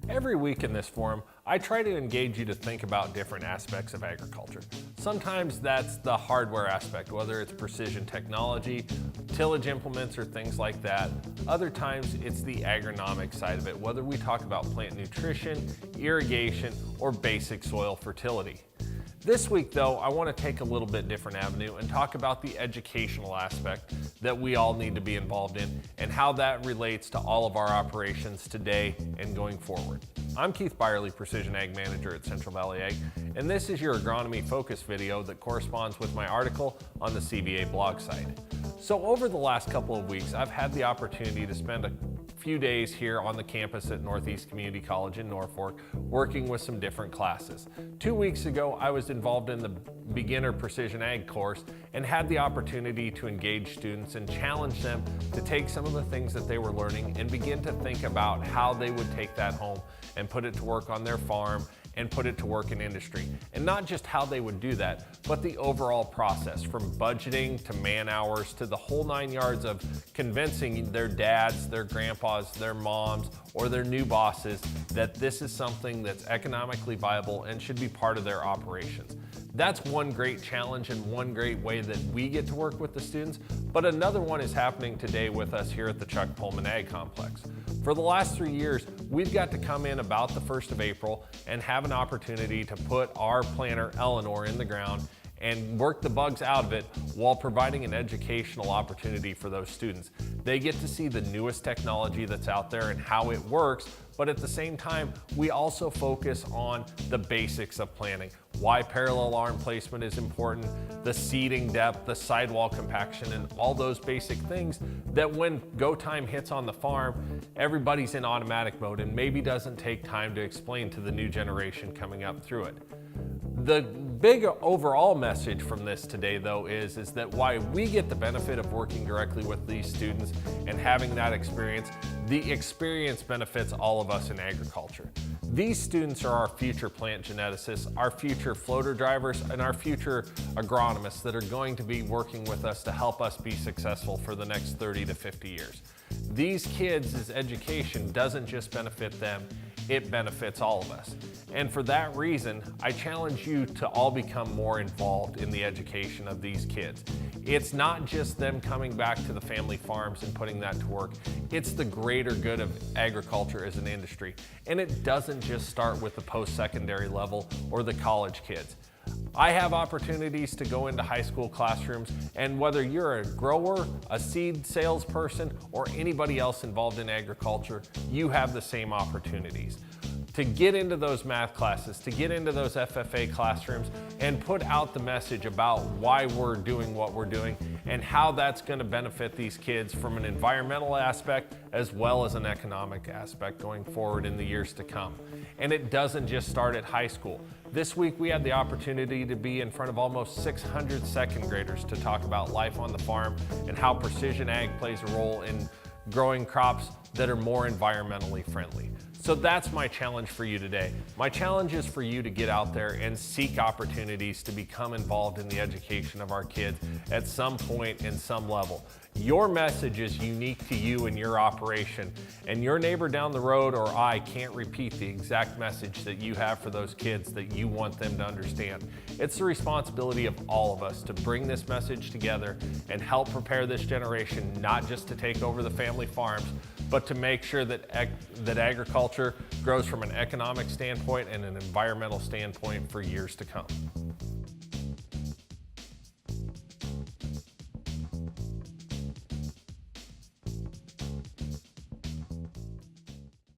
Every week in this forum, I try to engage you to think about different aspects of agriculture. Sometimes that's the hardware aspect, whether it's precision technology, tillage implements, or things like that. Other times it's the agronomic side of it, whether we talk about plant nutrition, irrigation, or basic soil fertility. This week though, I want to take a little bit different avenue and talk about the educational aspect that we all need to be involved in and how that relates to all of our operations today and going forward. I'm Keith Byerly, Precision Ag Manager at Central Valley Ag, and this is your agronomy focus video that corresponds with my article on the CVA blog site. So over the last couple of weeks, I've had the opportunity to spend a few days here on the campus at Northeast Community College in Norfolk, working with some different classes. 2 weeks ago, I was involved in the Beginner Precision Ag course and had the opportunity to engage students and challenge them to take some of the things that they were learning and begin to think about how they would take that home and put it to work on their farm and put it to work in industry. And not just how they would do that, but the overall process, from budgeting to man hours to the whole 9 yards of convincing their dads, their grandpas, their moms, or their new bosses that this is something that's economically viable and should be part of their operations. That's one great challenge and one great way that we get to work with the students, but another one is happening today with us here at the Chuck Pullman Ag Complex. For the last 3 years, we've got to come in about the 1st of April and have an opportunity to put our planter Eleanor in the ground and work the bugs out of it while providing an educational opportunity for those students. They get to see the newest technology that's out there and how it works, but at the same time, we also focus on the basics of planting. Why parallel arm placement is important, the seeding depth, the sidewall compaction, and all those basic things that when go time hits on the farm, everybody's in automatic mode and maybe doesn't take time to explain to the new generation coming up through it. The big overall message from this today though is that why we get the benefit of working directly with these students and having that experience, the experience benefits all of us in agriculture. These students are our future plant geneticists, our future floater drivers, and our future agronomists that are going to be working with us to help us be successful for the next 30 to 50 years. These kids' education doesn't just benefit them, it benefits all of us. And for that reason, I challenge you to all become more involved in the education of these kids. It's not just them coming back to the family farms and putting that to work. It's the greater good of agriculture as an industry. And it doesn't just start with the post-secondary level or the college kids. I have opportunities to go into high school classrooms, and whether you're a grower, a seed salesperson, or anybody else involved in agriculture, you have the same opportunities to get into those math classes, to get into those FFA classrooms and put out the message about why we're doing what we're doing and how that's going to benefit these kids from an environmental aspect as well as an economic aspect going forward in the years to come. And it doesn't just start at high school. This week we had the opportunity to be in front of almost 600 second graders to talk about life on the farm and how precision ag plays a role in growing crops that are more environmentally friendly. So that's my challenge for you today. My challenge is for you to get out there and seek opportunities to become involved in the education of our kids at some point in some level. Your message is unique to you and your operation, and your neighbor down the road or I can't repeat the exact message that you have for those kids that you want them to understand. It's the responsibility of all of us to bring this message together and help prepare this generation not just to take over the family farms, but to make sure that agriculture grows from an economic standpoint and an environmental standpoint for years to come.